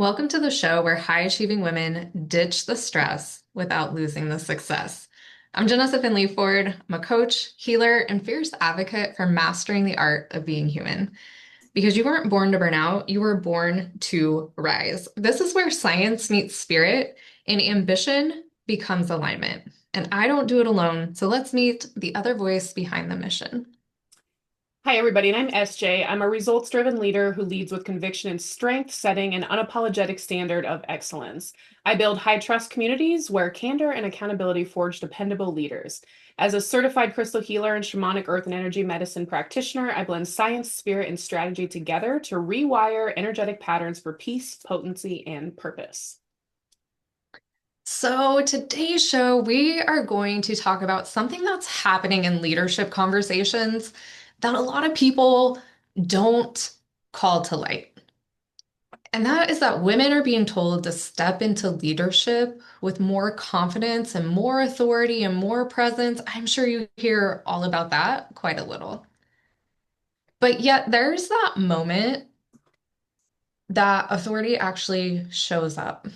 Welcome to the show where high achieving women ditch the stress without losing the success. I'm Janessa Finley Ford. I'm a coach, healer, and fierce advocate for mastering the art of being human. Because you weren't born to burn out, you were born to rise. This is where science meets spirit and ambition becomes alignment. And I don't do it alone, so let's meet the other voice behind the mission. Hi, everybody, and I'm SJ. I'm a results-driven leader who leads with conviction and strength, setting an unapologetic standard of excellence. I build high-trust communities where candor and accountability forge dependable leaders. As a certified crystal healer and shamanic earth and energy medicine practitioner, I blend science, spirit, and strategy together to rewire energetic patterns for peace, potency, and purpose. So, today's show, we are going to talk about something that's happening in leadership conversations that a lot of people don't call to light. And that is that women are being told to step into leadership with more confidence and more authority and more presence. I'm sure you hear all about that quite a little. But yet, there's that moment that authority actually shows up,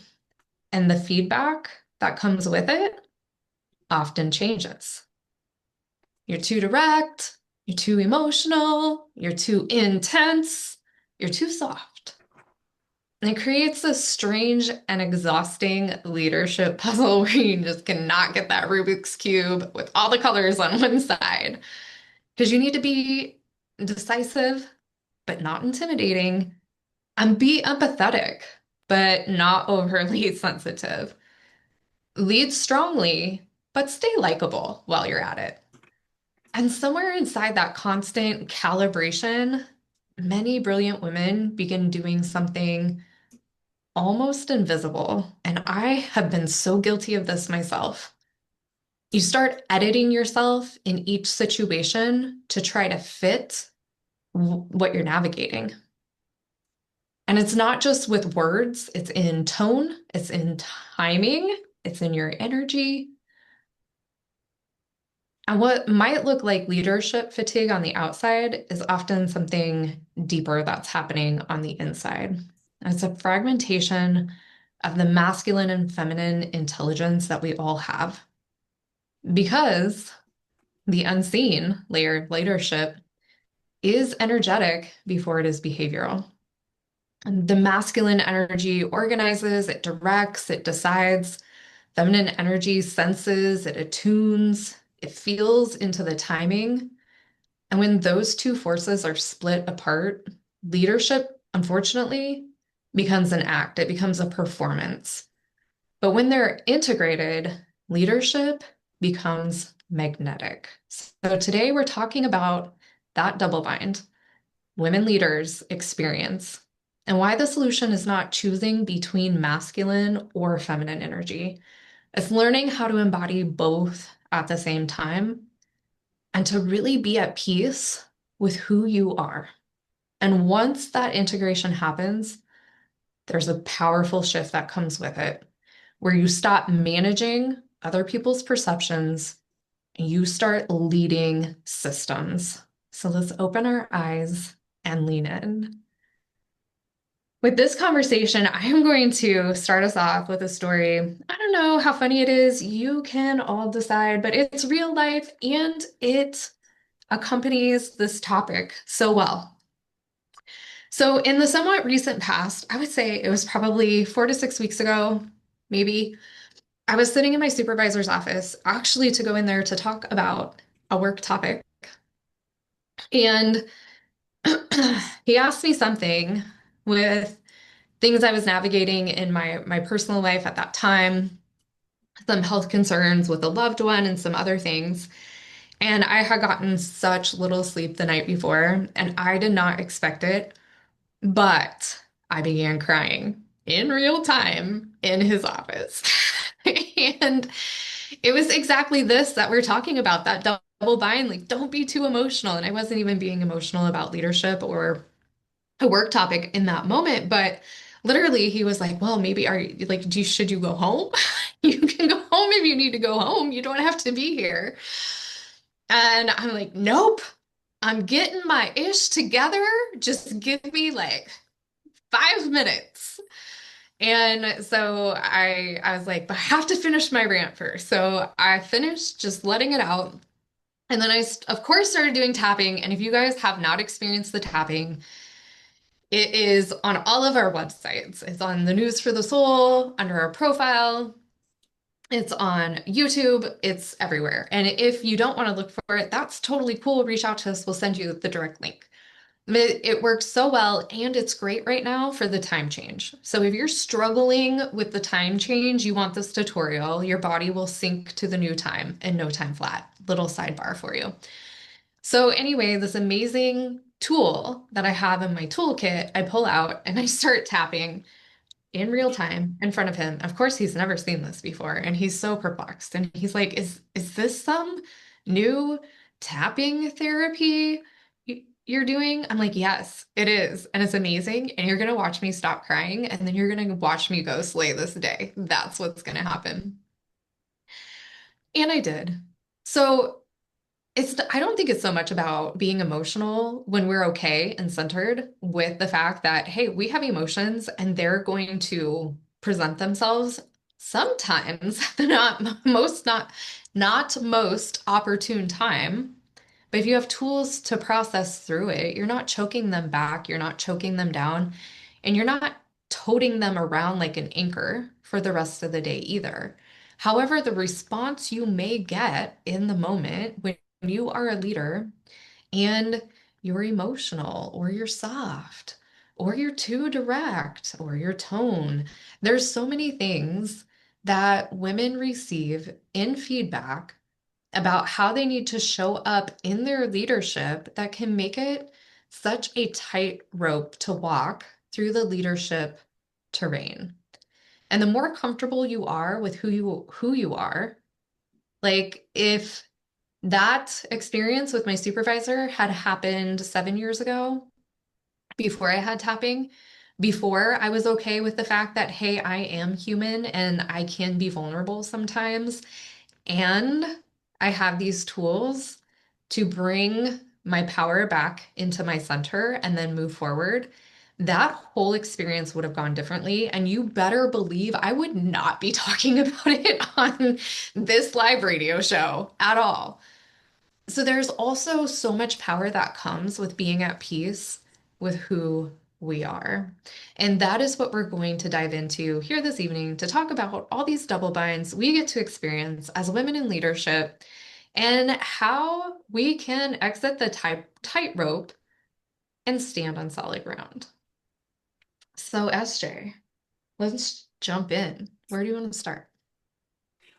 and the feedback that comes with it often changes. You're too direct, you're too emotional, you're too intense, you're too soft. And it creates this strange and exhausting leadership puzzle where you just cannot get that Rubik's Cube with all the colors on one side. Because you need to be decisive, but not intimidating, and be empathetic, but not overly sensitive. Lead strongly, but stay likable while you're at it. And somewhere inside that constant calibration, many brilliant women begin doing something almost invisible. And I have been so guilty of this myself. You start editing yourself in each situation to try to fit what you're navigating. And it's not just with words, it's in tone, it's in timing, it's in your energy. And what might look like leadership fatigue on the outside is often something deeper that's happening on the inside. And it's a fragmentation of the masculine and feminine intelligence that we all have. Because the unseen layer of leadership is energetic before it is behavioral. And the masculine energy organizes, it directs, it decides. Feminine energy senses, it attunes, it feels into the timing. And when those two forces are split apart, leadership, unfortunately, becomes an act, it becomes a performance. But when they're integrated, leadership becomes magnetic. So today we're talking about that double bind, women leaders experience, and why the solution is not choosing between masculine or feminine energy. It's learning how to embody both at the same time and to really be at peace with who you are. And once that integration happens, there's a powerful shift that comes with it, where you stop managing other people's perceptions and you start leading systems. So let's open our eyes and lean in. With this conversation, I am going to start us off with a story. I don't know how funny it is. You can all decide, but it's real life and it accompanies this topic so well. So, in the somewhat recent past, I would say it was probably 4 to 6 weeks ago, maybe, I was sitting in my supervisor's office actually to go in there to talk about a work topic. And he asked me something with things I was navigating in my personal life at that time, some health concerns with a loved one and some other things. And I had gotten such little sleep the night before, and I did not expect it, but I began crying in real time in his office. And it was exactly this that we're talking about, that double bind, like don't be too emotional. And I wasn't even being emotional about leadership or a work topic in that moment, but literally he was like, well, maybe are you like, should you go home? You can go home if you need to go home. You don't have to be here. And I'm like, nope, I'm getting my ish together. Just give me like 5 minutes. And so I was like, but I have to finish my rant first. So I finished just letting it out. And then of course, started doing tapping. And if you guys have not experienced the tapping, it is on all of our websites. It's on the News for the Soul, under our profile. It's on YouTube. It's everywhere. And if you don't want to look for it, that's totally cool. Reach out to us. We'll send you the direct link. It works so well, and it's great right now for the time change. So if you're struggling with the time change, you want this tutorial, your body will sync to the new time in no time flat. Little sidebar for you. So anyway, this amazing tool that I have in my toolkit, I pull out and I start tapping in real time in front of him. Of course, he's never seen this before, and he's so perplexed. And he's like, "Is this some new tapping therapy you're doing?" I'm like, "Yes, it is, and it's amazing. And you're gonna watch me stop crying, and then you're gonna watch me go slay this day. That's what's gonna happen." And I did. So I don't think it's so much about being emotional when we're okay and centered with the fact that, hey, we have emotions and they're going to present themselves sometimes, not most opportune time. But if you have tools to process through it, you're not choking them back, you're not choking them down, and you're not toting them around like an anchor for the rest of the day either. However, the response you may get in the moment when you are a leader and you're emotional or you're soft or you're too direct or your tone, there's so many things that women receive in feedback about how they need to show up in their leadership that can make it such a tight rope to walk through the leadership terrain. And the more comfortable you are with who you are, like if that experience with my supervisor had happened 7 years ago, before I had tapping, before I was okay with the fact that, hey, I am human and I can be vulnerable sometimes. And I have these tools to bring my power back into my center and then move forward. That whole experience would have gone differently. And you better believe I would not be talking about it on this live radio show at all. So there's also so much power that comes with being at peace with who we are. And that is what we're going to dive into here this evening to talk about all these double binds we get to experience as women in leadership and how we can exit the tightrope and stand on solid ground. So, SJ, let's jump in. Where do you want to start?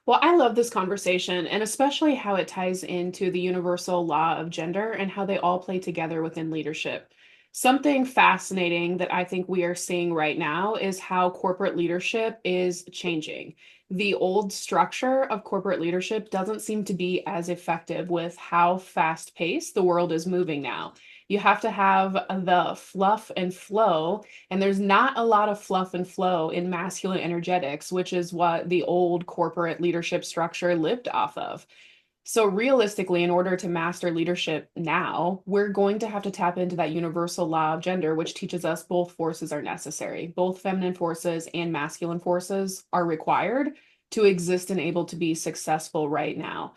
Well, I love this conversation and especially how it ties into the universal law of gender and how they all play together within leadership. Something fascinating that I think we are seeing right now is how corporate leadership is changing. The old structure of corporate leadership doesn't seem to be as effective with how fast paced the world is moving now. You have to have the fluff and flow, and there's not a lot of fluff and flow in masculine energetics, which is what the old corporate leadership structure lived off of. So, realistically, in order to master leadership now, we're going to have to tap into that universal law of gender, which teaches us both forces are necessary. Both feminine forces and masculine forces are required to exist and able to be successful right now.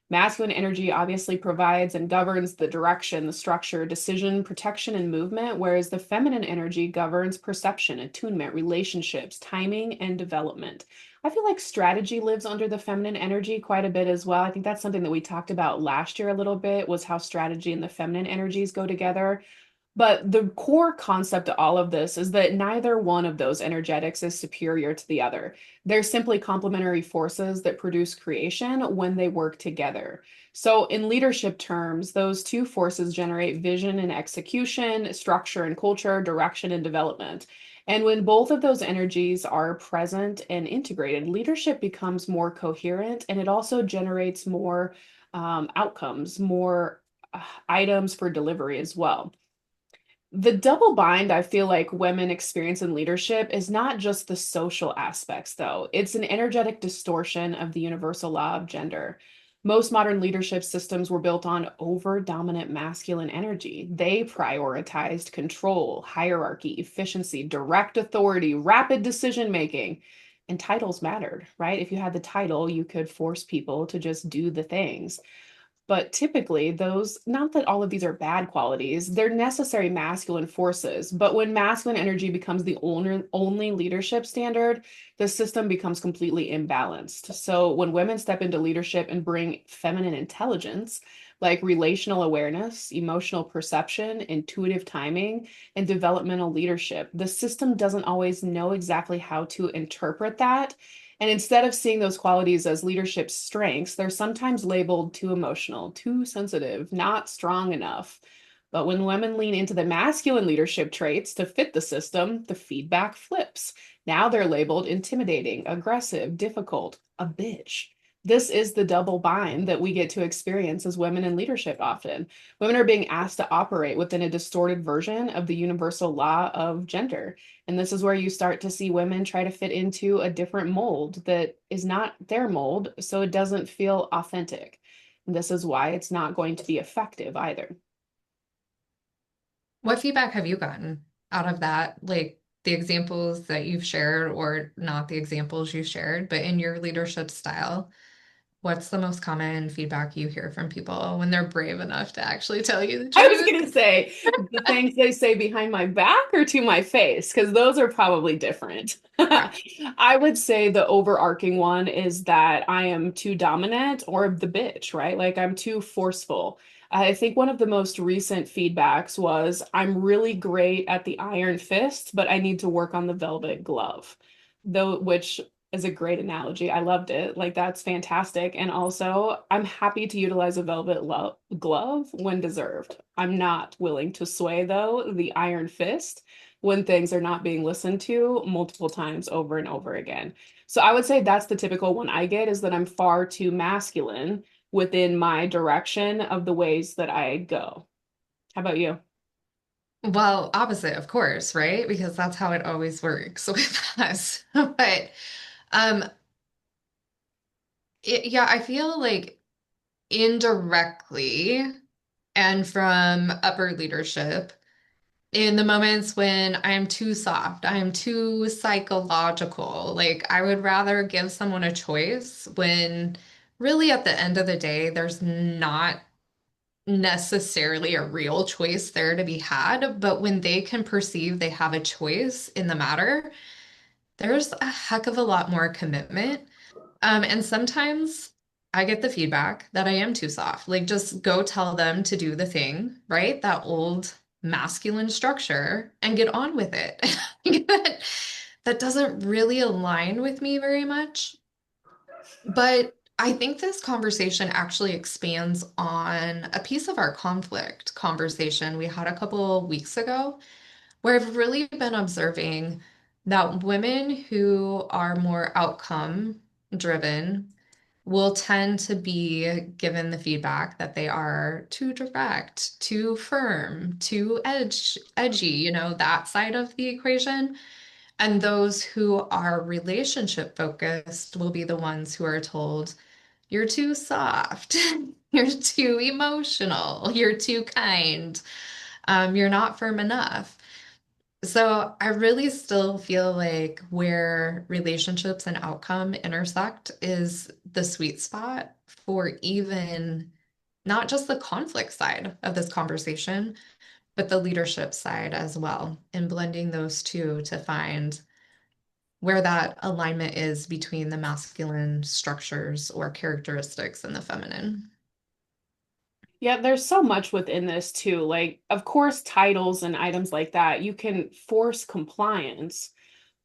Masculine energy obviously provides and governs the direction, the structure, decision, protection, and movement, whereas the feminine energy governs perception, attunement, relationships, timing, and development. I feel like strategy lives under the feminine energy quite a bit as well. I think that's something that we talked about last year a little bit, was how strategy and the feminine energies go together. But the core concept to all of this is that neither one of those energetics is superior to the other. They're simply complementary forces that produce creation when they work together. So, in leadership terms, those two forces generate vision and execution, structure and culture, direction and development. And when both of those energies are present and integrated, leadership becomes more coherent and it also generates more outcomes, more items for delivery as well. The double bind I feel like women experience in leadership is not just the social aspects, though. It's an energetic distortion of the universal law of gender. Most modern leadership systems were built on over-dominant masculine energy. They prioritized control, hierarchy, efficiency, direct authority, rapid decision making, and titles mattered, right? If you had the title, you could force people to just do the things. But typically, those, not that all of these are bad qualities, they're necessary masculine forces. But when masculine energy becomes the only leadership standard, the system becomes completely imbalanced. So when women step into leadership and bring feminine intelligence, like relational awareness, emotional perception, intuitive timing, and developmental leadership, the system doesn't always know exactly how to interpret that. And instead of seeing those qualities as leadership strengths, they're sometimes labeled too emotional, too sensitive, not strong enough. But when women lean into the masculine leadership traits to fit the system, the feedback flips. Now they're labeled intimidating, aggressive, difficult, a bitch. This is the double bind that we get to experience as women in leadership often. Women are being asked to operate within a distorted version of the universal law of gender. And this is where you start to see women try to fit into a different mold that is not their mold, so it doesn't feel authentic. And this is why it's not going to be effective either. What feedback have you gotten out of that? Like the examples that you've shared, or not the examples you shared, but in your leadership style, what's the most common feedback you hear from people when they're brave enough to actually tell you the I was truth? going to say the things they say behind my back or to my face, because those are probably different. Okay. I would say the overarching one is that I am too dominant or the bitch, right? Like I'm too forceful. I think one of the most recent feedbacks was I'm really great at the iron fist, but I need to work on the velvet glove. Though, which is a great analogy. I loved it. Like that's fantastic. And also, I'm happy to utilize a velvet glove when deserved. I'm not willing to sway though the iron fist when things are not being listened to multiple times over and over again. So I would say that's the typical one I get is that I'm far too masculine within my direction of the ways that I go. How about you? Well, opposite, of course, right? Because that's how it always works with us. But um yeah, I feel like indirectly and from upper leadership, in the moments when I'm too soft, I'm too psychological. Like, I would rather give someone a choice when really at the end of the day, there's not necessarily a real choice there to be had. But when they can perceive they have a choice in the matter, there's a heck of a lot more commitment. And sometimes I get the feedback that I am too soft. Like, just go tell them to do the thing, right? That old masculine structure and get on with it. That, that doesn't really align with me very much. But I think this conversation actually expands on a piece of our conflict conversation we had a couple weeks ago, where I've really been observing that women who are more outcome driven will tend to be given the feedback that they are too direct, too firm, too edgy, that side of the equation. And those who are relationship focused will be the ones who are told, you're too soft, you're too emotional, you're too kind, you're not firm enough. So I really still feel like where relationships and outcome intersect is the sweet spot for even not just the conflict side of this conversation, but the leadership side as well, and blending those two to find where that alignment is between the masculine structures or characteristics and the feminine. Yeah, there's so much within this too. Like, of course, titles and items like that, you can force compliance,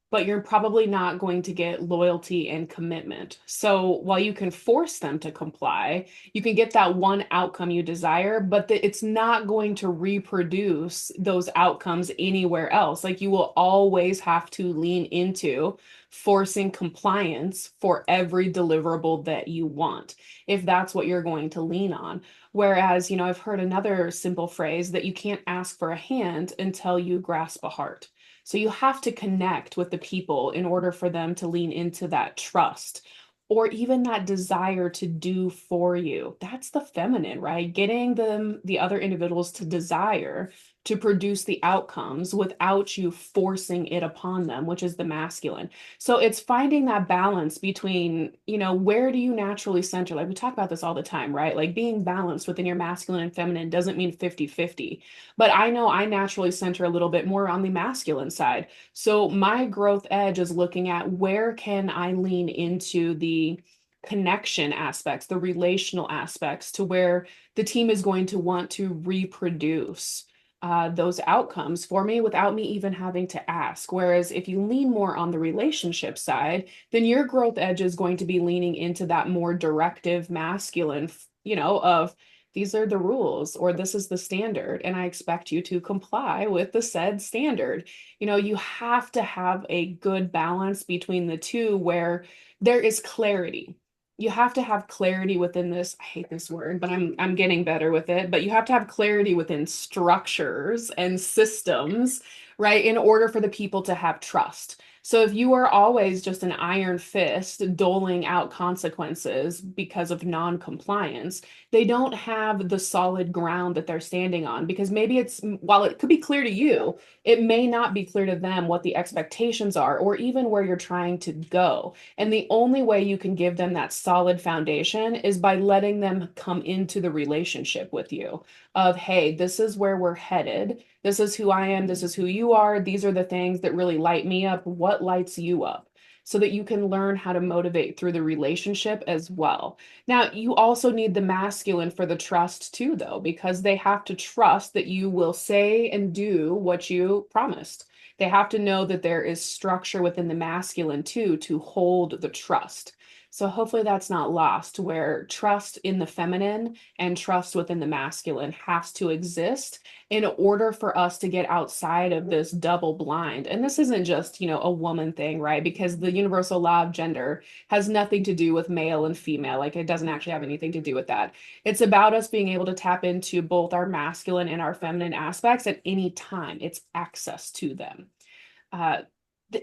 but you're probably not going to get loyalty and commitment. So while you can force them to comply, you can get that one outcome you desire, but it's not going to reproduce those outcomes anywhere else. Like you will always have to lean into forcing compliance for every deliverable that you want, if that's what you're going to lean on. Whereas, I've heard another simple phrase that you can't ask for a hand until you grasp a heart. So you have to connect with the people in order for them to lean into that trust. or even that desire to do for you. That's the feminine, right? Getting the other individuals to desire to produce the outcomes without you forcing it upon them, which is the masculine. So it's finding that balance between, where do you naturally center? Like we talk about this all the time, right? Like being balanced within your masculine and feminine doesn't mean 50-50. But I know I naturally center a little bit more on the masculine side. So my growth edge is looking at where can I lean into the connection aspects, the relational aspects to where the team is going to want to reproduce those outcomes for me without me even having to ask. Whereas if you lean more on the relationship side, then your growth edge is going to be leaning into that more directive masculine, of these are the rules or this is the standard, and I expect you to comply with the said standard. You have to have a good balance between the two where there is clarity. You have to have clarity within this. I hate this word, but I'm getting better with it. But you have to have clarity within structures and systems, right? In order for the people to have trust. So if you are always just an iron fist doling out consequences because of non-compliance, they don't have the solid ground that they're standing on, because maybe while it could be clear to you, it may not be clear to them what the expectations are or even where you're trying to go. And the only way you can give them that solid foundation is by letting them come into the relationship with you of, hey, this is where we're headed. This is who I am. This is who you are. These are the things that really light me up. What lights you up? So that you can learn how to motivate through the relationship as well. Now, you also need the masculine for the trust too, though, because they have to trust that you will say and do what you promised. They have to know that there is structure within the masculine too to hold the trust. So hopefully that's not lost, where trust in the feminine and trust within the masculine has to exist in order for us to get outside of this double blind. And this isn't just, a woman thing, right? Because the universal law of gender has nothing to do with male and female. Like it doesn't actually have anything to do with that. It's about us being able to tap into both our masculine and our feminine aspects at any time. It's access to them. Uh,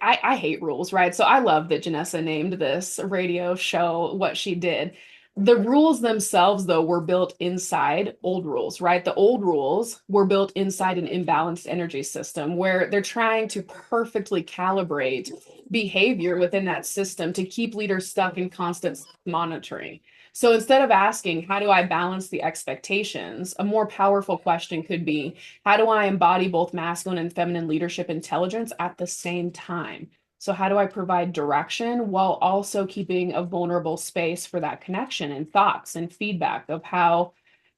I hate rules, right? So I love that Janessa named this radio show what she did. The rules themselves, though, were built inside old rules, right? The old rules were built inside an imbalanced energy system where they're trying to perfectly calibrate behavior within that system to keep leaders stuck in constant monitoring. So instead of asking, how do I balance the expectations? A more powerful question could be, how do I embody both masculine and feminine leadership intelligence at the same time? So, how do I provide direction while also keeping a vulnerable space for that connection and thoughts and feedback of how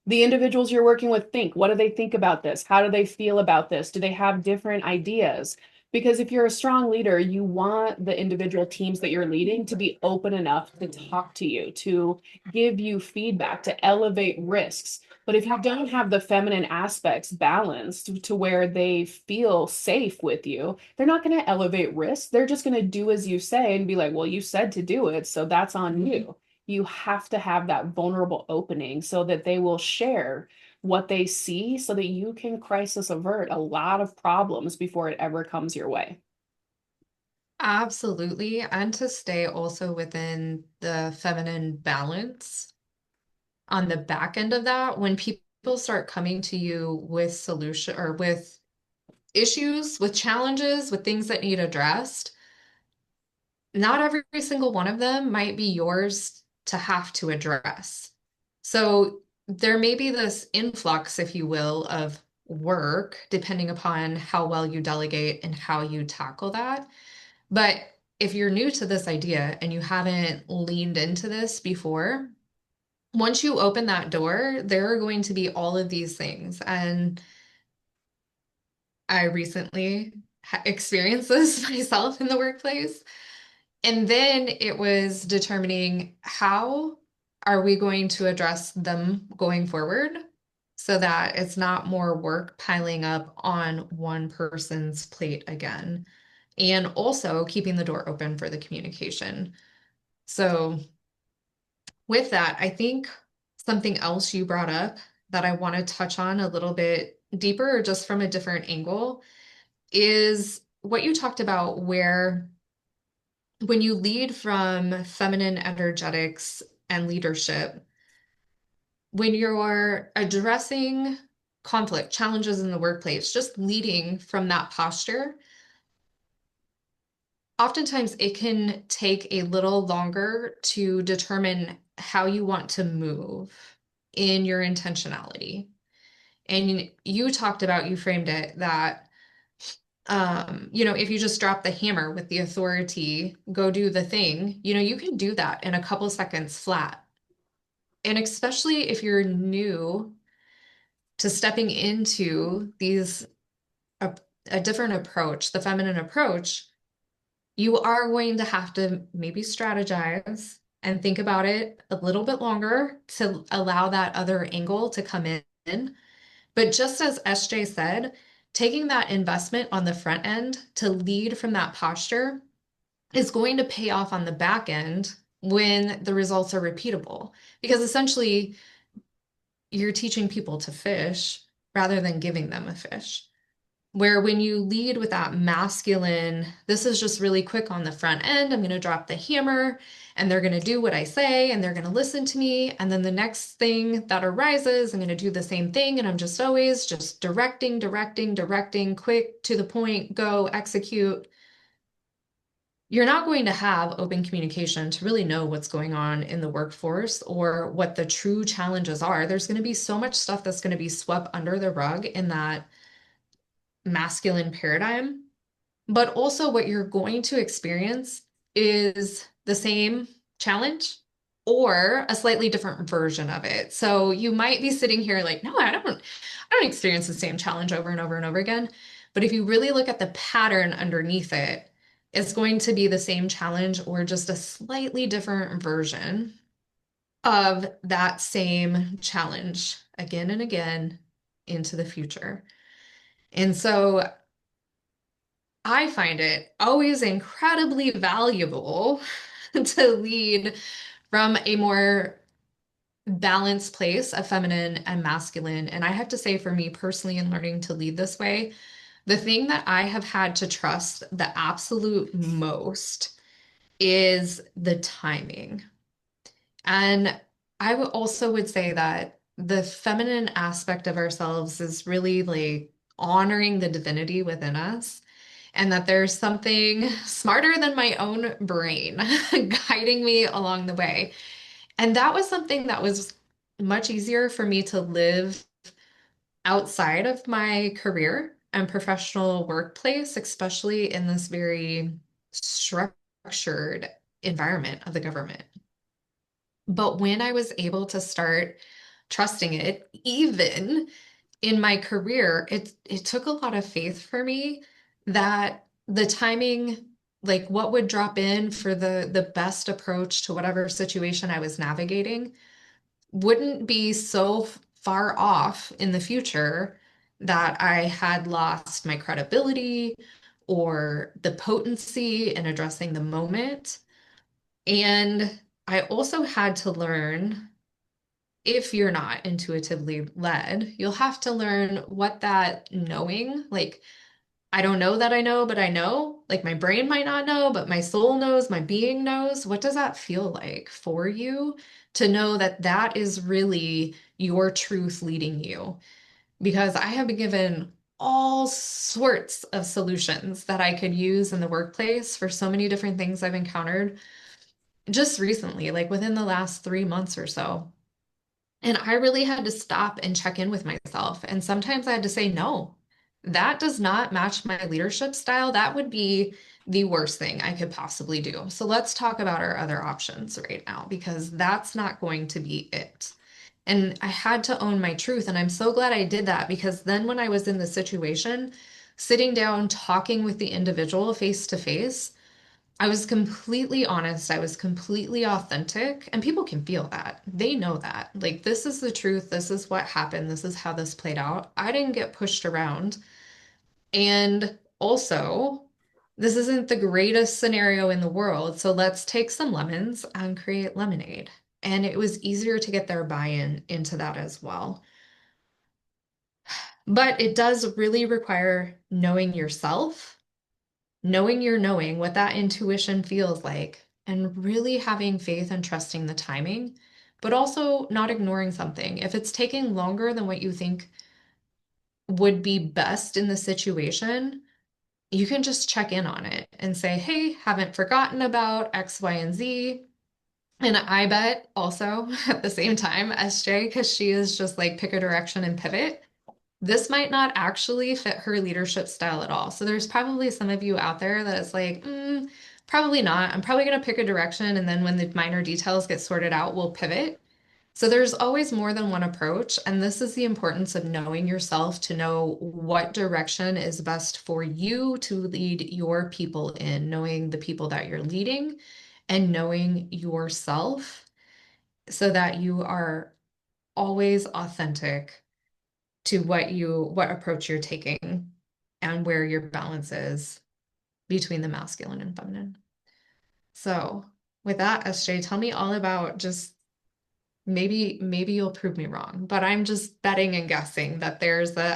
the individuals you're working with think? What do they think about this? How do they feel about this? Do they have different ideas? Because if you're a strong leader, you want the individual teams that you're leading to be open enough to talk to you, to give you feedback, to elevate risks. But if you don't have the feminine aspects balanced to where they feel safe with you, they're not going to elevate risk. They're just going to do as you say and be like, well, you said to do it, so that's on you. You have to have that vulnerable opening so that they will share what they see so that you can crisis avert a lot of problems before it ever comes your way. Absolutely. And to stay also within the feminine balance on the back end of that, when people start coming to you with solution or with issues, with challenges, with things that need addressed, not every single one of them might be yours to have to address. So there may be this influx, if you will, of work, depending upon how well you delegate and how you tackle that. But if you're new to this idea and you haven't leaned into this before, once you open that door, there are going to be all of these things. And I recently experienced this myself in the workplace. And then it was determining how are we going to address them going forward so that it's not more work piling up on one person's plate again. And also keeping the door open for the communication. So, with that, I think something else you brought up that I want to touch on a little bit deeper, or just from a different angle, is what you talked about, where when you lead from feminine energetics and leadership, when you're addressing conflict, challenges in the workplace, just leading from that posture, oftentimes it can take a little longer to determine how you want to move in your intentionality. And you talked about, you framed it that, if you just drop the hammer with the authority, go do the thing, you can do that in a couple seconds flat. And especially if you're new to stepping into a, a different approach, the feminine approach, you are going to have to maybe strategize and think about it a little bit longer to allow that other angle to come in. But just as SJ said, taking that investment on the front end to lead from that posture is going to pay off on the back end when the results are repeatable. Because essentially, you're teaching people to fish rather than giving them a fish. Where when you lead with that masculine, this is just really quick on the front end, I'm going to drop the hammer and they're going to do what I say and they're going to listen to me. And then the next thing that arises, I'm going to do the same thing. And I'm just always just directing, directing, directing, quick to the point, go execute. You're not going to have open communication to really know what's going on in the workforce or what the true challenges are. There's going to be so much stuff that's going to be swept under the rug in that masculine paradigm. But also, what you're going to experience is the same challenge or a slightly different version of it. So you might be sitting here like, no, I don't experience the same challenge over and over and over again. But if you really look at the pattern underneath it, it's going to be the same challenge or just a slightly different version of that same challenge again and again into the future. And so I find it always incredibly valuable to lead from a more balanced place of feminine and masculine. And I have to say, for me personally, in learning to lead this way, the thing that I have had to trust the absolute most is the timing. And also would say that the feminine aspect of ourselves is really like honoring the divinity within us and that there's something smarter than my own brain guiding me along the way. And that was something that was much easier for me to live outside of my career and professional workplace, especially in this very structured environment of the government. But when I was able to start trusting it, even in my career, it took a lot of faith for me that the timing, like what would drop in for the best approach to whatever situation I was navigating, wouldn't be so far off in the future that I had lost my credibility or the potency in addressing the moment. And I also had to learn, if you're not intuitively led, you'll have to learn what that knowing, like, I don't know that I know, but I know, like my brain might not know, but my soul knows, my being knows. What does that feel like for you to know that that is really your truth leading you? Because I have been given all sorts of solutions that I could use in the workplace for so many different things I've encountered just recently, like within the last 3 months or so. And I really had to stop and check in with myself. And sometimes I had to say, no, that does not match my leadership style. That would be the worst thing I could possibly do. So let's talk about our other options right now, because that's not going to be it. And I had to own my truth. And I'm so glad I did that because then when I was in the situation, sitting down, talking with the individual face to face, I was completely honest. I was completely authentic, and people can feel that. They know that. Like, this is the truth. This is what happened. This is how this played out. I didn't get pushed around. And also, this isn't the greatest scenario in the world. So let's take some lemons and create lemonade. And it was easier to get their buy-in into that as well. But it does really require knowing yourself knowing your knowing, what that intuition feels like, and really having faith and trusting the timing, but also not ignoring something. If it's taking longer than what you think would be best in the situation, you can just check in on it and say, hey, haven't forgotten about X, Y, and Z. And I bet also at the same time, SJ, because she is just like pick a direction and pivot, this might not actually fit her leadership style at all. So there's probably some of you out there that is like, probably not. I'm probably going to pick a direction. And then when the minor details get sorted out, we'll pivot. So there's always more than one approach. And this is the importance of knowing yourself to know what direction is best for you to lead your people in, knowing the people that you're leading and knowing yourself so that you are always authentic to what approach you're taking and where your balance is between the masculine and feminine. So with that, SJ, tell me all about just maybe you'll prove me wrong, but I'm just betting and guessing that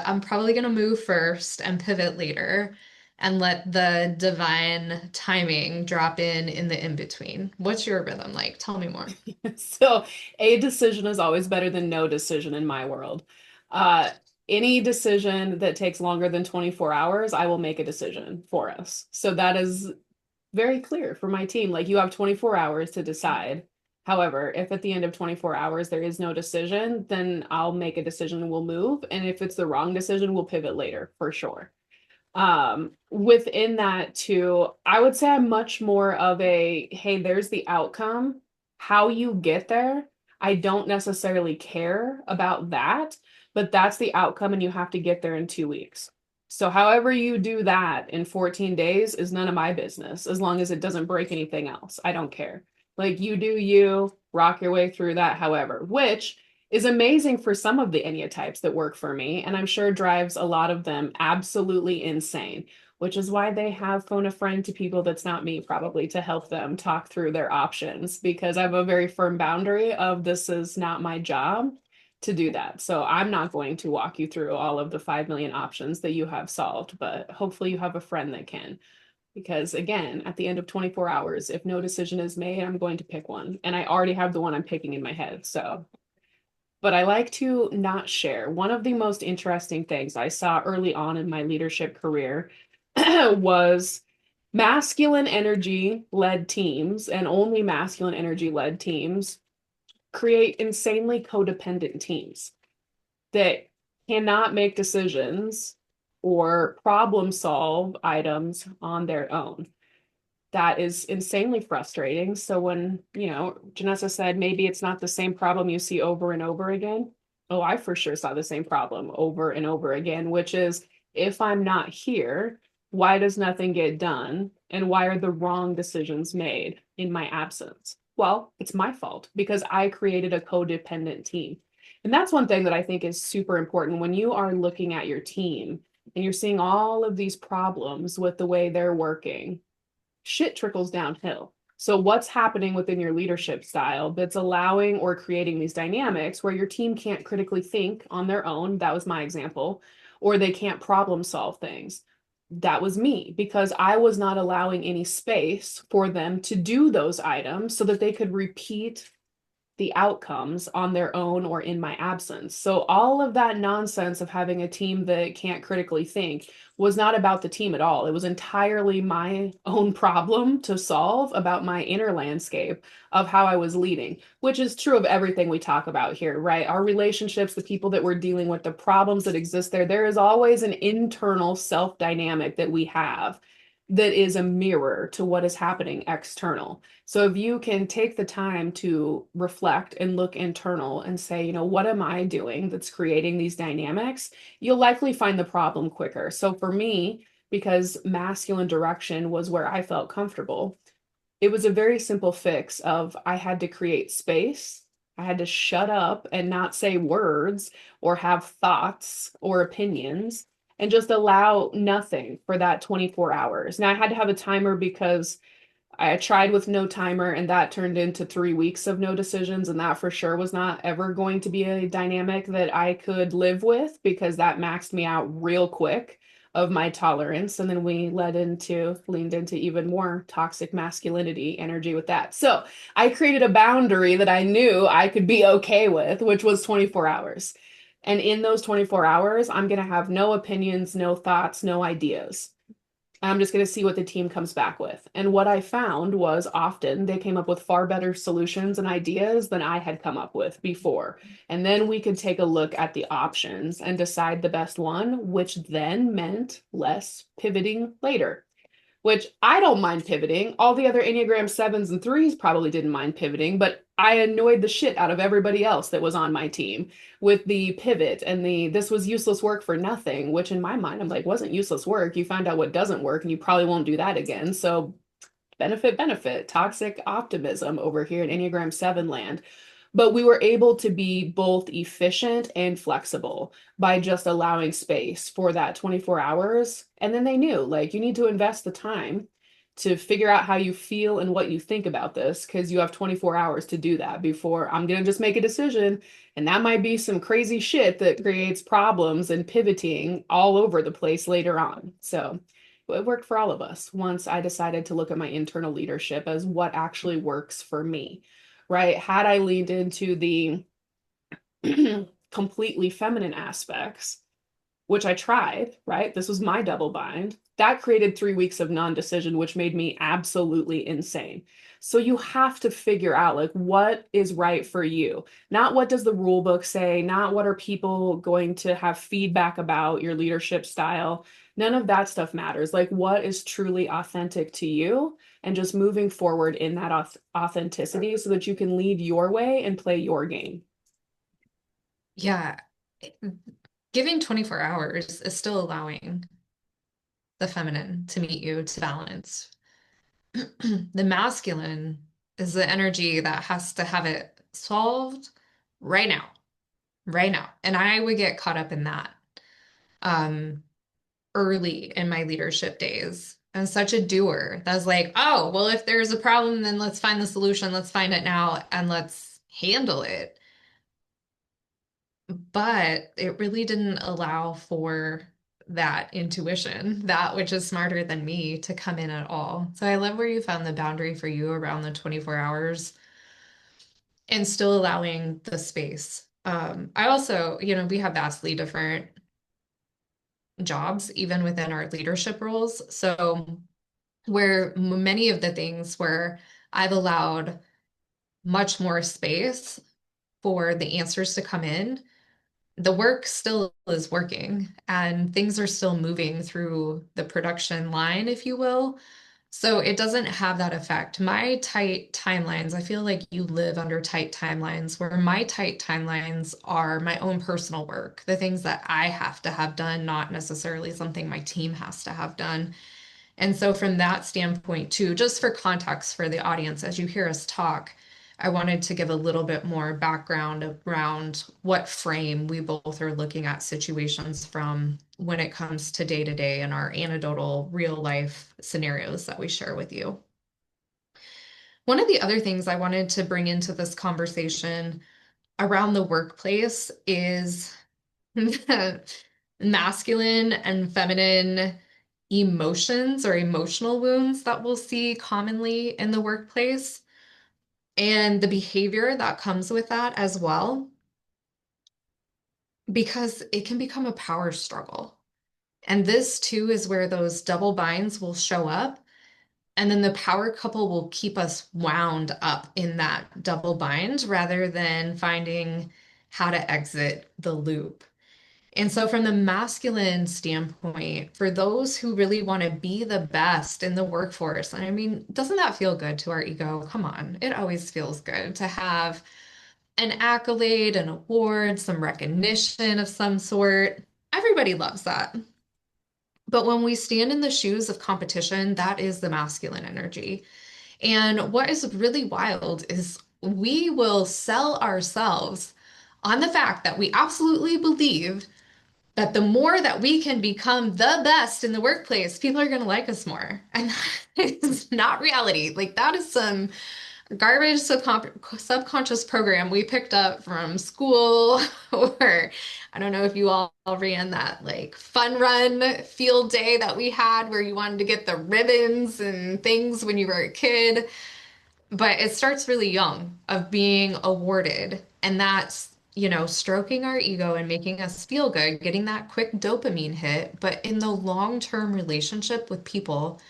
I'm probably going to move first and pivot later and let the divine timing drop in the in between. What's your rhythm like? Tell me more. So a decision is always better than no decision in my world. Uh, any decision that takes longer than 24 hours, I will make a decision for us. So that is very clear for my team. Like you have 24 hours to decide. However, if at the end of 24 hours there is no decision, then I'll make a decision and we'll move. And if it's the wrong decision, we'll pivot later for sure. Within that too, I would say I'm much more of a, hey, there's the outcome. How you get there, I don't necessarily care about that, but that's the outcome and you have to get there in 2 weeks. So however you do that in 14 days is none of my business, as long as it doesn't break anything else. I don't care. Like you do you, rock your way through that, however, which is amazing for some of the Enneatypes that work for me, and I'm sure drives a lot of them absolutely insane, which is why they have phone a friend to people that's not me, probably to help them talk through their options, because I have a very firm boundary of this is not my job to do that. So I'm not going to walk you through all of the 5 million options that you have solved, but hopefully you have a friend that can. Because again, at the end of 24 hours, if no decision is made, I'm going to pick one. And I already have the one I'm picking in my head. So but I like to not share. One of the most interesting things I saw early on in my leadership career was masculine energy led teams and only masculine energy led teams create insanely codependent teams that cannot make decisions or problem solve items on their own. That is insanely frustrating. So when, Janessa said maybe it's not the same problem you see over and over again. Oh, I for sure saw the same problem over and over again, which is if I'm not here, why does nothing get done? And why are the wrong decisions made in my absence? Well, it's my fault because I created a codependent team. And that's one thing that I think is super important when you are looking at your team and you're seeing all of these problems with the way they're working, shit trickles downhill. So what's happening within your leadership style that's allowing or creating these dynamics where your team can't critically think on their own? That was my example. Or they can't problem solve things. That was me because I was not allowing any space for them to do those items so that they could repeat the outcomes on their own or in my absence. So all of that nonsense of having a team that can't critically think was not about the team at all. It was entirely my own problem to solve about my inner landscape of how I was leading, which is true of everything we talk about here, right? Our relationships, the people that we're dealing with, the problems that exist there, there is always an internal self dynamic that we have that is a mirror to what is happening external. So if you can take the time to reflect and look internal and say, what am I doing that's creating these dynamics? You'll likely find the problem quicker. So for me, because masculine direction was where I felt comfortable, it was a very simple fix of I had to create space. I had to shut up and not say words or have thoughts or opinions and just allow nothing for that 24 hours. Now I had to have a timer because I tried with no timer and that turned into 3 weeks of no decisions. And that for sure was not ever going to be a dynamic that I could live with because that maxed me out real quick. of my tolerance. And then we leaned into even more toxic masculinity energy with that. So I created a boundary that I knew I could be okay with, which was 24 hours. And in those 24 hours, I'm going to have no opinions, no thoughts, no ideas. I'm just going to see what the team comes back with. And what I found was often they came up with far better solutions and ideas than I had come up with before. And then we could take a look at the options and decide the best one, which then meant less pivoting later, which I don't mind pivoting. All the other Enneagram sevens and threes probably didn't mind pivoting, but I annoyed the shit out of everybody else that was on my team with the pivot and the this was useless work for nothing, which in my mind, I'm like, wasn't useless work. You find out what doesn't work and you probably won't do that again. So benefit, toxic optimism over here in Enneagram 7 land. But we were able to be both efficient and flexible by just allowing space for that 24 hours. And then they knew, like, you need to invest the time to figure out how you feel and what you think about this because you have 24 hours to do that before I'm going to just make a decision. And that might be some crazy shit that creates problems and pivoting all over the place later on. So it worked for all of us once I decided to look at my internal leadership as what actually works for me, right? Had I leaned into the completely feminine aspects, which I tried, right? This was my double bind. That created 3 weeks of non-decision, which made me absolutely insane. So you have to figure out like what is right for you. Not what does the rule book say, not what are people going to have feedback about your leadership style. None of that stuff matters. Like what is truly authentic to you and just moving forward in that authenticity so that you can lead your way and play your game. Yeah. Giving 24 hours is still allowing the feminine to meet you to balance. The masculine is the energy that has to have it solved right now, right now. And I would get caught up in that um, early in my leadership days. I'm such a doer. That's like, oh, well, if there's a problem, then let's find the solution. Let's find it now and let's handle it. But it really didn't allow for that intuition, that which is smarter than me, to come in at all. So I love where you found the boundary for you around the 24 hours and still allowing the space. I also, we have vastly different jobs, even within our leadership roles. So, where many of the things where I've allowed much more space for the answers to come in, the work still is working and things are still moving through the production line, if you will. So it doesn't have that effect. My tight timelines, I feel like you live under tight timelines, where my tight timelines are my own personal work, the things that I have to have done, not necessarily something my team has to have done. And so, from that standpoint, too, just for context for the audience, as you hear us talk, I wanted to give a little bit more background around what frame we both are looking at situations from when it comes to day to day and our anecdotal real life scenarios that we share with you. One of the other things I wanted to bring into this conversation around the workplace is masculine and feminine emotions or emotional wounds that we'll see commonly in the workplace and the behavior that comes with that as well, because it can become a power struggle. And this too is where those double binds will show up. And then the power couple will keep us wound up in that double bind rather than finding how to exit the loop. And so, from the masculine standpoint, for those who really want to be the best in the workforce, and I mean, doesn't that feel good to our ego? Come on, it always feels good to have an accolade, an award, some recognition of some sort. Everybody loves that. But when we stand in the shoes of competition, that is the masculine energy. And what is really wild is we will sell ourselves on the fact that we absolutely believe that the more that we can become the best in the workplace, people are going to like us more. And that is not reality. Like, that is some garbage subconscious program we picked up from school, or I don't know if you all ran that like fun run field day that we had where you wanted to get the ribbons and things when you were a kid. But it starts really young of being awarded, and that's, stroking our ego and making us feel good, getting that quick dopamine hit. But in the long-term relationship with people,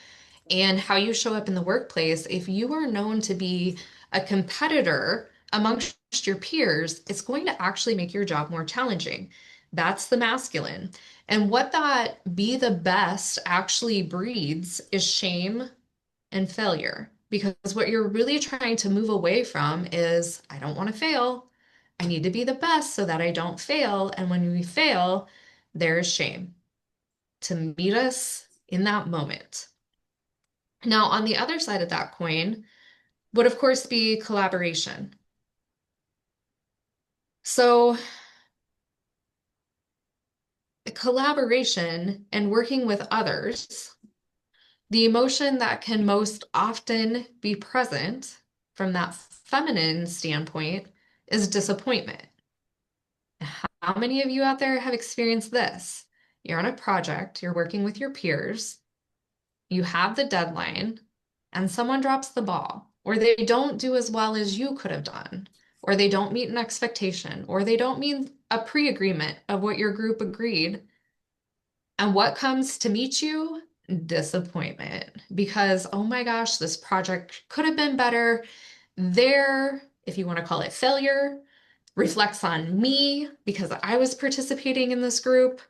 and how you show up in the workplace, if you are known to be a competitor amongst your peers, it's going to actually make your job more challenging. That's the masculine. And what that be the best actually breeds is shame and failure. Because what you're really trying to move away from is, I don't want to fail. I need to be the best so that I don't fail. And when we fail, there is shame to meet us in that moment. Now, on the other side of that coin would, of course, be collaboration. So, collaboration and working with others, the emotion that can most often be present from that feminine standpoint is disappointment. How many of you out there have experienced this? You're on a project, you're working with your peers, you have the deadline, and someone drops the ball, or they don't do as well as you could have done, or they don't meet an expectation, or they don't meet a pre-agreement of what your group agreed. And what comes to meet you? Disappointment. Because, oh my gosh, this project could have been better. Their, if you want to call it failure, reflects on me because I was participating in this group.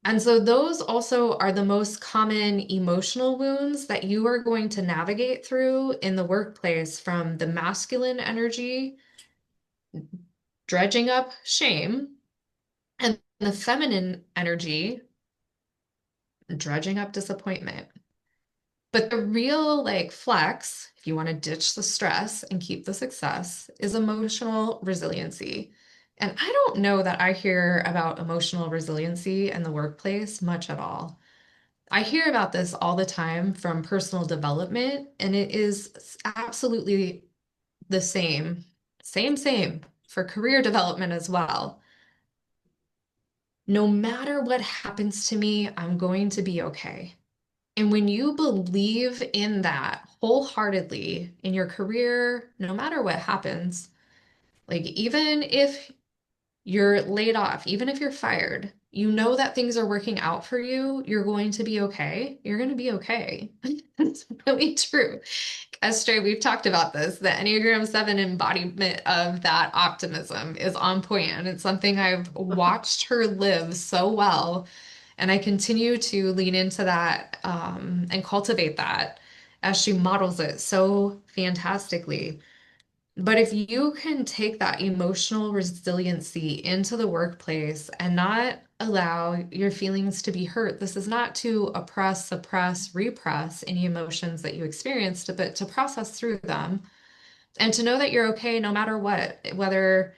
And so those also are the most common emotional wounds that you are going to navigate through in the workplace, from the masculine energy, dredging up shame, and the feminine energy, dredging up disappointment. But the real like flex, if you want to ditch the stress and keep the success, is emotional resiliency. And I don't know that I hear about emotional resiliency in the workplace much at all. I hear about this all the time from personal development, and it is absolutely the same for career development as well. No matter what happens to me, I'm going to be okay. And when you believe in that wholeheartedly in your career, no matter what happens, like even if you're laid off, even if you're fired, you know that things are working out for you, you're going to be okay. You're going to be okay. It's really true. Esther, we've talked about this. The Enneagram 7 embodiment of that optimism is on point, and it's something I've watched her live so well. And I continue to lean into that and cultivate that as she models it so fantastically. But if you can take that emotional resiliency into the workplace and not allow your feelings to be hurt, this is not to oppress, suppress, repress any emotions that you experienced, but to process through them and to know that you're okay no matter what, whether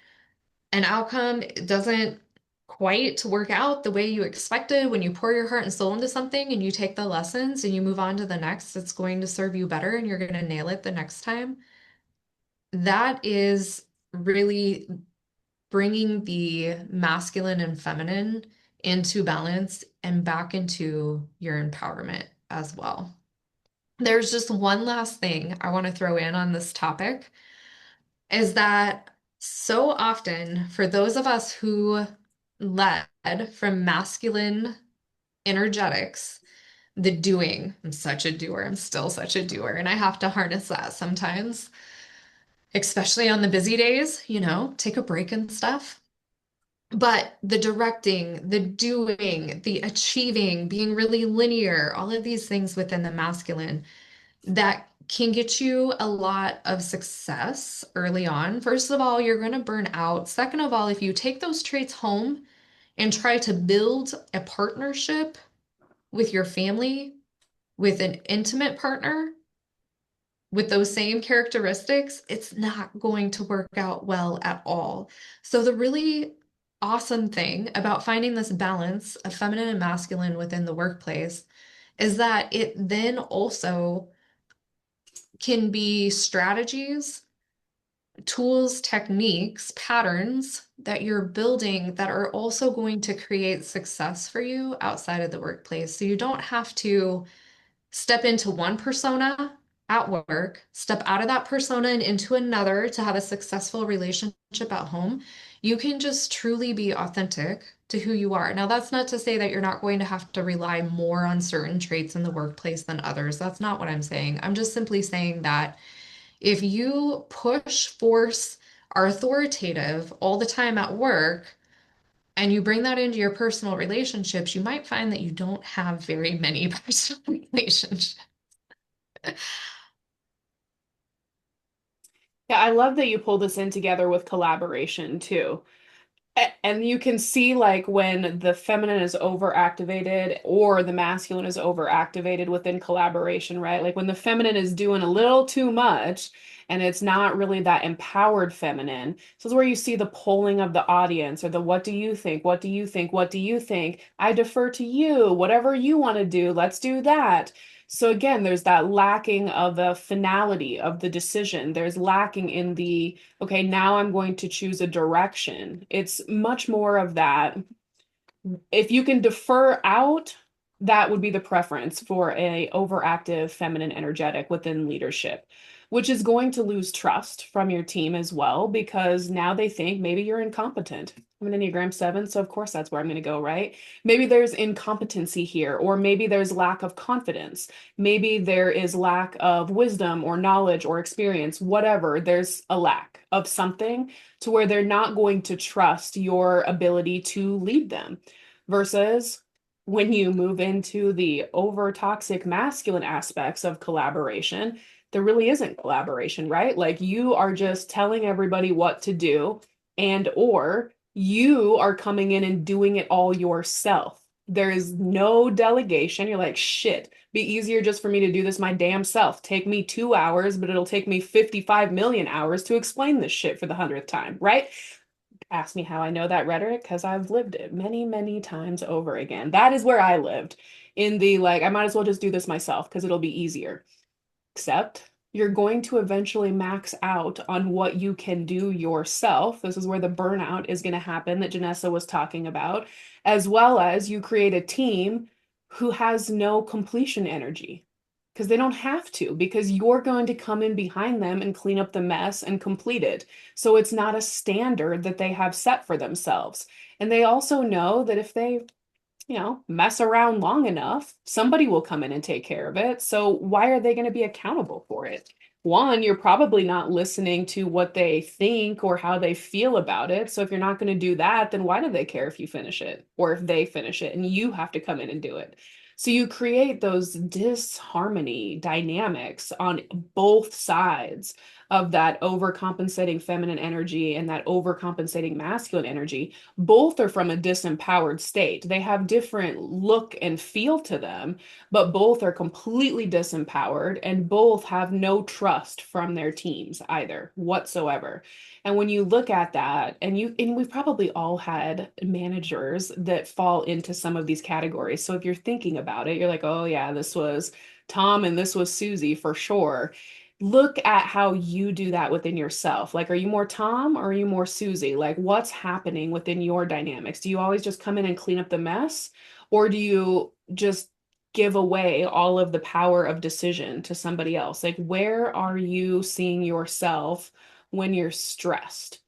an outcome doesn't quite work out the way you expected. When you pour your heart and soul into something and you take the lessons and you move on to the next, it's going to serve you better and you're going to nail it the next time. That is really bringing the masculine and feminine into balance and back into your empowerment as well. There's just one last thing I want to throw in on this topic, is that so often for those of us who led from masculine energetics, the doing, I'm such a doer, I'm still such a doer, and I have to harness that sometimes, especially on the busy days, take a break and stuff. But the directing, the doing, the achieving, being really linear, all of these things within the masculine that can get you a lot of success early on. First of all, you're going to burn out. Second of all, if you take those traits home and try to build a partnership with your family, with an intimate partner, with those same characteristics, it's not going to work out well at all. So, the really awesome thing about finding this balance of feminine and masculine within the workplace is that it then also can be strategies, tools, techniques, patterns that you're building that are also going to create success for you outside of the workplace. So you don't have to step into one persona at work, step out of that persona and into another to have a successful relationship at home. You can just truly be authentic to who you are. Now, that's not to say that you're not going to have to rely more on certain traits in the workplace than others. That's not what I'm saying. I'm just simply saying that if you push, force, are authoritative all the time at work, and you bring that into your personal relationships, you might find that you don't have very many personal relationships. Yeah, I love that you pull this in together with collaboration too. And you can see like when the feminine is overactivated or the masculine is overactivated within collaboration, right? Like when the feminine is doing a little too much and it's not really that empowered feminine. This is where you see the polling of the audience or the what do you think? What do you think? What do you think? I defer to you. Whatever you want to do, let's do that. So again, there's that lacking of the finality of the decision. There's lacking in the okay, now I'm going to choose a direction. It's much more of that. If you can defer out, that would be the preference for a overactive feminine energetic within leadership, which is going to lose trust from your team as well because now they think maybe you're incompetent. I'm an Enneagram 7, so of course that's where I'm going to go, right? Maybe there's incompetency here, or maybe there's lack of confidence. Maybe there is lack of wisdom or knowledge or experience, whatever. There's a lack of something to where they're not going to trust your ability to lead them. Versus when you move into the over toxic masculine aspects of collaboration, there really isn't collaboration, right? Like you are just telling everybody what to do and or you are coming in and doing it all yourself. There is no delegation. You're like, shit, be easier just for me to do this my damn self. Take me 2 hours, but it'll take me 55 million hours to explain this shit for the 100th time, right? Ask me how I know that rhetoric because I've lived it many, many times over again. That is where I lived in the like, I might as well just do this myself because it'll be easier. Except you're going to eventually max out on what you can do yourself. This is where the burnout is going to happen that Janessa was talking about, as well as you create a team who has no completion energy because they don't have to, because you're going to come in behind them and clean up the mess and complete it. So it's not a standard that they have set for themselves. And they also know that if they mess around long enough, somebody will come in and take care of it. So why are they going to be accountable for it? One, you're probably not listening to what they think or how they feel about it. So if you're not going to do that, then why do they care if you finish it or if they finish it and you have to come in and do it? So you create those disharmony dynamics on both sides of that overcompensating feminine energy and that overcompensating masculine energy. Both are from a disempowered state. They have different look and feel to them, but both are completely disempowered and both have no trust from their teams either whatsoever. And when you look at that, and we've probably all had managers that fall into some of these categories. So if you're thinking about it, you're like, oh yeah, this was Tom and this was Susie for sure. Look at how you do that within yourself. Like, are you more Tom or are you more Susie? Like, what's happening within your dynamics? Do you always just come in and clean up the mess? Or do you just give away all of the power of decision to somebody else? Like, where are you seeing yourself when you're stressed?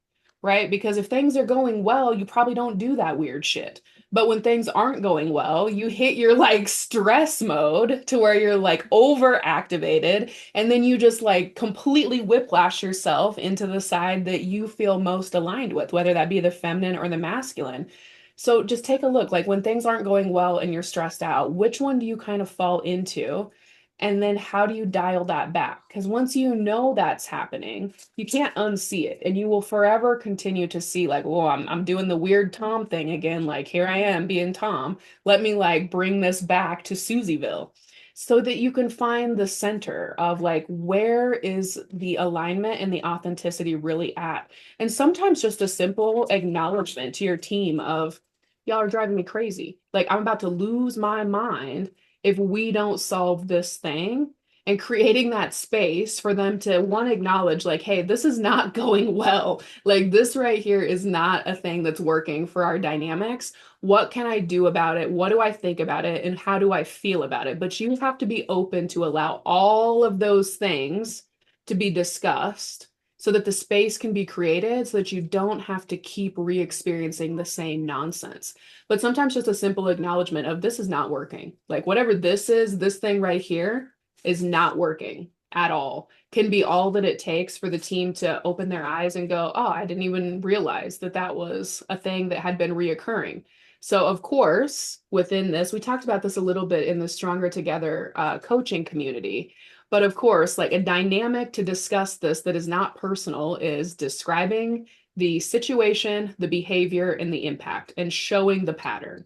Right? Because if things are going well, you probably don't do that weird shit. But when things aren't going well, you hit your like stress mode to where you're like overactivated and then you just like completely whiplash yourself into the side that you feel most aligned with, whether that be the feminine or the masculine. So just take a look, like when things aren't going well and you're stressed out, which one do you kind of fall into? And then how do you dial that back? Because once you know that's happening, you can't unsee it. And you will forever continue to see, like, oh, I'm doing the weird Tom thing again. Like, here I am being Tom. Let me like bring this back to Susieville so that you can find the center of like where is the alignment and the authenticity really at. And sometimes just a simple acknowledgement to your team of y'all are driving me crazy. Like I'm about to lose my mind if we don't solve this thing. and creating that space for them to one acknowledge like, hey, this is not going well. Like this right here is not a thing that's working for our dynamics. What can I do about it? What do I think about it? And how do I feel about it? But you have to be open to allow all of those things to be discussed so that the space can be created so that you don't have to keep re-experiencing the same nonsense. But sometimes just a simple acknowledgement of this is not working. Like whatever this is, this thing right here is not working at all can be all that it takes for the team to open their eyes and go, oh, I didn't even realize that that was a thing that had been reoccurring. So, of course, within this, we talked about this a little bit in the Stronger Together coaching community. But of course, like a dynamic to discuss this that is not personal is describing the situation, the behavior, and the impact, and showing the pattern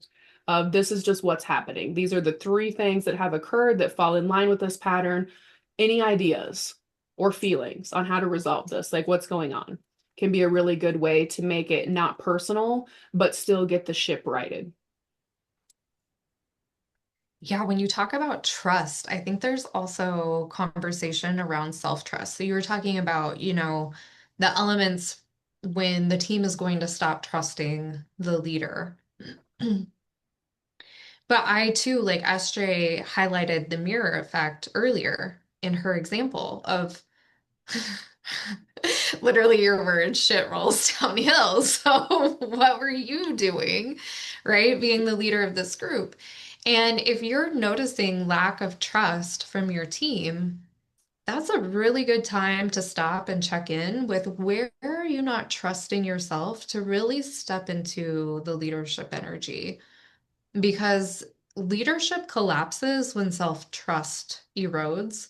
of this is just what's happening. These are the three things that have occurred that fall in line with this pattern. Any ideas or feelings on how to resolve this, like what's going on, can be a really good way to make it not personal, but still get the ship righted. Yeah, when you talk about trust, I think there's also conversation around self-trust. So you were talking about, the elements when the team is going to stop trusting the leader. But I too, like SJ highlighted the mirror effect earlier in her example of literally your words, shit rolls downhill. So what were you doing, right? Being the leader of this group. And if you're noticing lack of trust from your team, that's a really good time to stop and check in with where are you not trusting yourself to really step into the leadership energy because leadership collapses when self-trust erodes,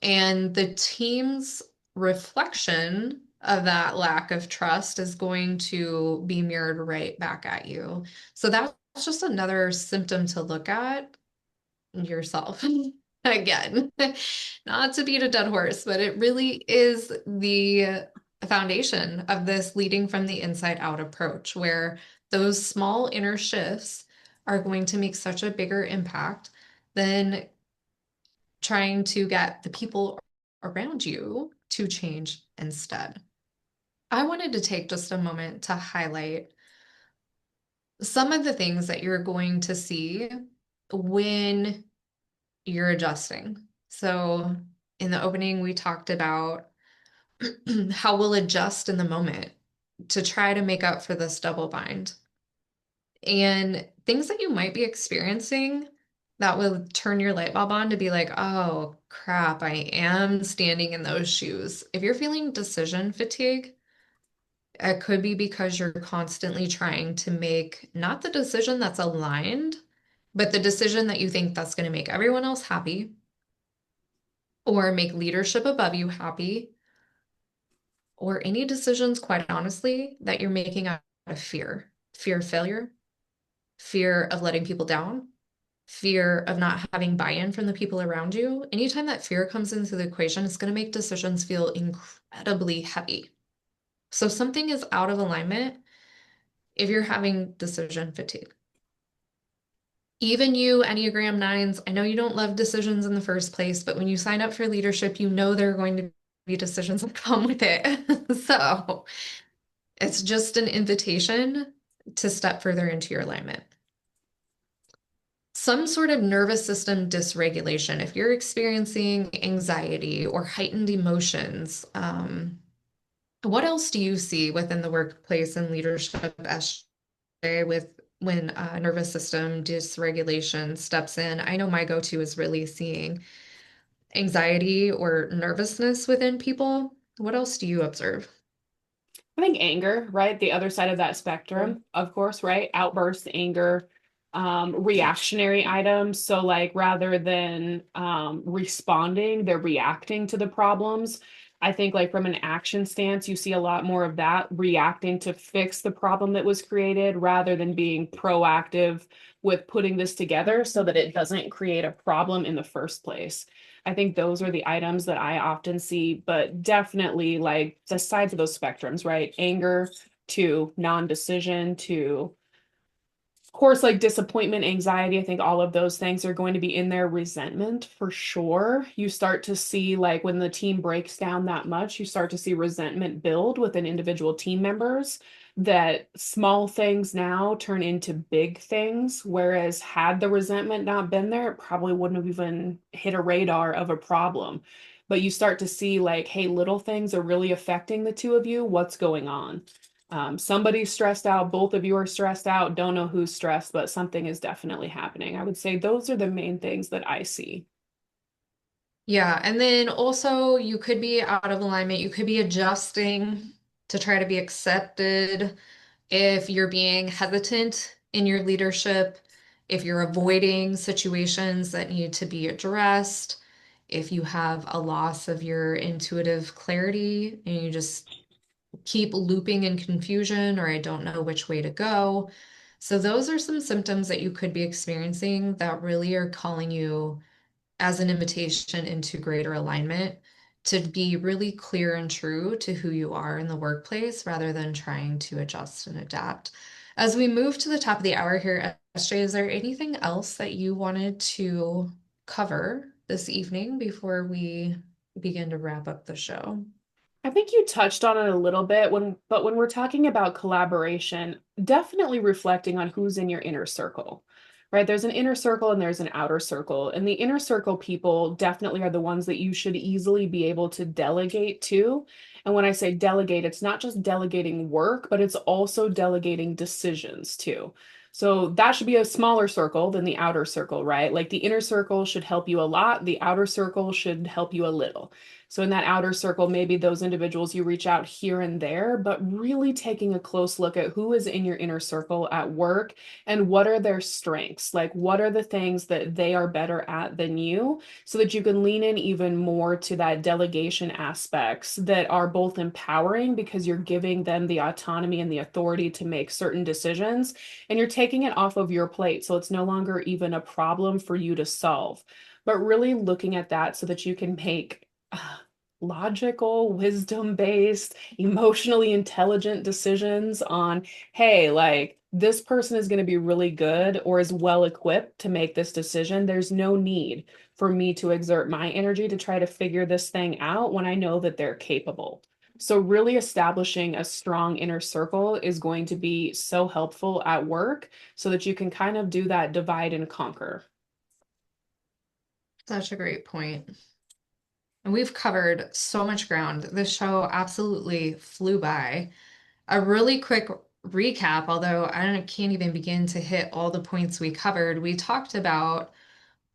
and the team's reflection of that lack of trust is going to be mirrored right back at you. So that's just another symptom to look at yourself. Again, not to beat a dead horse, but it really is the foundation of this leading from the inside out approach, where those small inner shifts are going to make such a bigger impact than trying to get the people around you to change instead. I wanted to take just a moment to highlight some of the things that you're going to see when you're adjusting. So, in the opening, we talked about how we'll adjust in the moment to try to make up for this double bind. And things that you might be experiencing that will turn your light bulb on to be like, oh crap, I am standing in those shoes. If you're feeling decision fatigue, it could be because you're constantly trying to make not the decision that's aligned, but the decision that you think that's going to make everyone else happy or make leadership above you happy, or any decisions, quite honestly, that you're making out of fear, fear of failure, fear of letting people down, fear of not having buy-in from the people around you. Anytime that fear comes into the equation, it's going to make decisions feel incredibly heavy. So something is out of alignment if you're having decision fatigue. Even you, Enneagram nines, I know you don't love decisions in the first place, but when you sign up for leadership, you know there are going to be decisions that come with it. So it's just an invitation to step further into your alignment. Some sort of nervous system dysregulation. If you're experiencing anxiety or heightened emotions, what else do you see within the workplace and leadership, SJ, with when nervous system dysregulation steps in? I know my go-to is really seeing anxiety or nervousness within people. What else do you observe? I think anger, right? The other side of that spectrum, of course, right? Outburst, anger, reactionary items. So, like, rather than responding, they're reacting to the problems. I think, like, from an action stance, you see a lot more of that reacting to fix the problem that was created rather than being proactive with putting this together so that it doesn't create a problem in the first place. I think those are the items that I often see, but definitely like the sides of those spectrums, right? Anger to non-decision to course, like disappointment, anxiety, I think all of those things are going to be in there. Resentment for sure. You start to see, like, when the team breaks down that much, you start to see resentment build within individual team members. That small things now turn into big things. Whereas, had the resentment not been there, it probably wouldn't have even hit a radar of a problem. But you start to see, like, hey, little things are really affecting the two of you. What's going on? Somebody's stressed out, both of you are stressed out, don't know who's stressed, but something is definitely happening. I would say those are the main things that I see. Yeah, and then also you could be out of alignment. You could be adjusting to try to be accepted if you're being hesitant in your leadership, if you're avoiding situations that need to be addressed, if you have a loss of your intuitive clarity and you just keep looping in confusion or I don't know which way to go. So those are some symptoms that you could be experiencing that really are calling you as an invitation into greater alignment to be really clear and true to who you are in the workplace rather than trying to adjust and adapt. As we move to the top of the hour here, SJ, is there anything else that you wanted to cover this evening before we begin to wrap up the show? I think you touched on it a little bit but when we're talking about collaboration, definitely reflecting on who's in your inner circle, right? There's an inner circle and there's an outer circle. And the inner circle people definitely are the ones that you should easily be able to delegate to. And when I say delegate, it's not just delegating work, but it's also delegating decisions too. So that should be a smaller circle than the outer circle, right? Like the inner circle should help you a lot, the outer circle should help you a little. So in that outer circle, maybe those individuals you reach out here and there, but really taking a close look at who is in your inner circle at work and what are their strengths? Like what are the things that they are better at than you so that you can lean in even more to that delegation aspects that are both empowering because you're giving them the autonomy and the authority to make certain decisions and you're taking it off of your plate. So it's no longer even a problem for you to solve, but really looking at that so that you can make logical, wisdom-based, emotionally intelligent decisions on, hey, like this person is going to be really good or is well equipped to make this decision. There's no need for me to exert my energy to try to figure this thing out when I know that they're capable. So, really establishing a strong inner circle is going to be so helpful at work so that you can kind of do that divide and conquer. Such a great point. And we've covered so much ground. This show absolutely flew by. A really quick recap, although can't even begin to hit all the points we covered. We talked about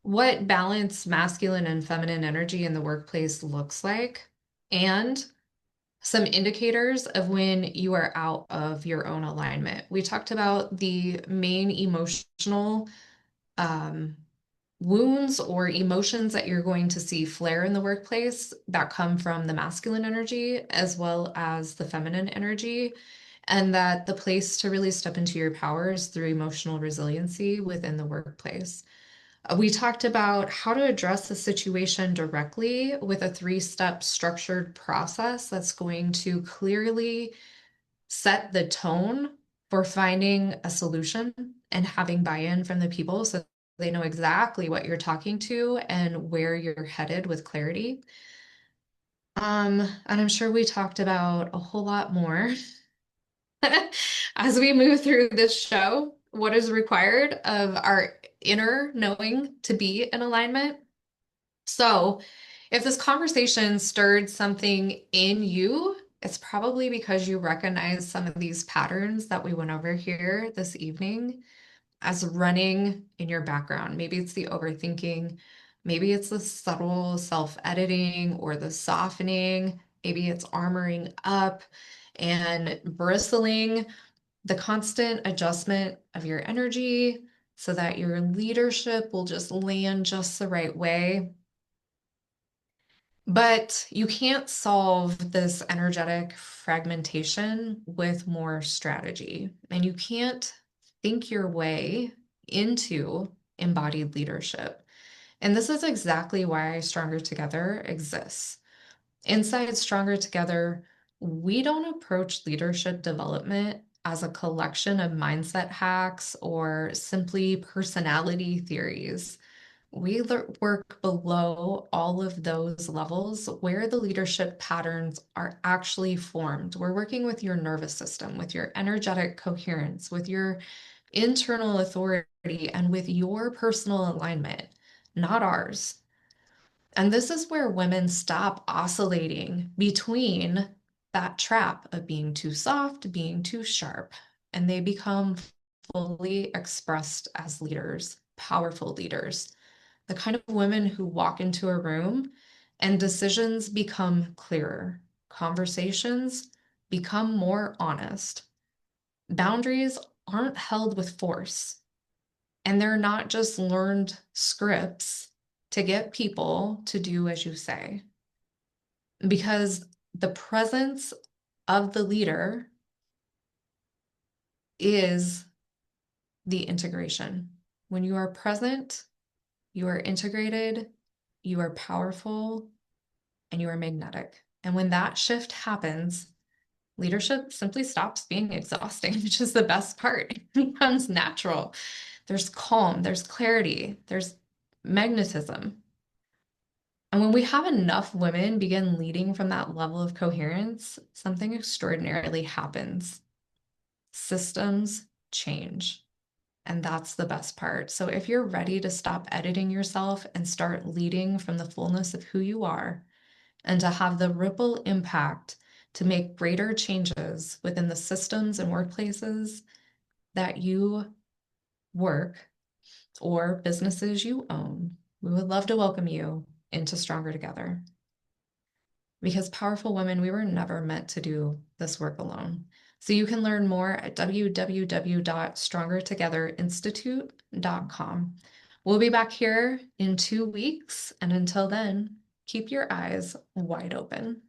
what balanced masculine and feminine energy in the workplace looks like, and some indicators of when you are out of your own alignment. We talked about the main emotional um, wounds or emotions that you're going to see flare in the workplace that come from the masculine energy as well as the feminine energy, and that the place to really step into your power is through emotional resiliency within the workplace. We talked about how to address the situation directly with a three-step structured process that's going to clearly set the tone for finding a solution and having buy-in from the people so they know exactly what you're talking to and where you're headed with clarity. And I'm sure we talked about a whole lot more as we move through this show, what is required of our inner knowing to be in alignment. So, if this conversation stirred something in you, it's probably because you recognize some of these patterns that we went over here this evening as running in your background. Maybe it's the overthinking, maybe it's the subtle self-editing or the softening, maybe it's armoring up and bristling, the constant adjustment of your energy so that your leadership will just land just the right way. But you can't solve this energetic fragmentation with more strategy. And you can't think your way into embodied leadership. And this is exactly why Stronger Together exists. Inside Stronger Together, we don't approach leadership development as a collection of mindset hacks or simply personality theories. We work below all of those levels where the leadership patterns are actually formed. We're working with your nervous system, with your energetic coherence, with your internal authority, and with your personal alignment, not ours. And this is where women stop oscillating between that trap of being too soft, being too sharp, and they become fully expressed as leaders, powerful leaders, the kind of women who walk into a room and decisions become clearer, conversations become more honest, boundaries aren't held with force, and they're not just learned scripts to get people to do as you say. Because the presence of the leader is the integration. When you are present, you are integrated, you are powerful, and you are magnetic. And when that shift happens, leadership simply stops being exhausting, which is the best part. It becomes natural. There's calm, there's clarity, there's magnetism. And when we have enough women begin leading from that level of coherence, something extraordinarily happens. Systems change. And that's the best part. So if you're ready to stop editing yourself and start leading from the fullness of who you are, and to have the ripple impact to make greater changes within the systems and workplaces that you work or businesses you own, we would love to welcome you into Stronger Together. Because powerful women, we were never meant to do this work alone. So you can learn more at www.strongertogetherinstitute.com. We'll be back here in 2 weeks. And until then, keep your eyes wide open.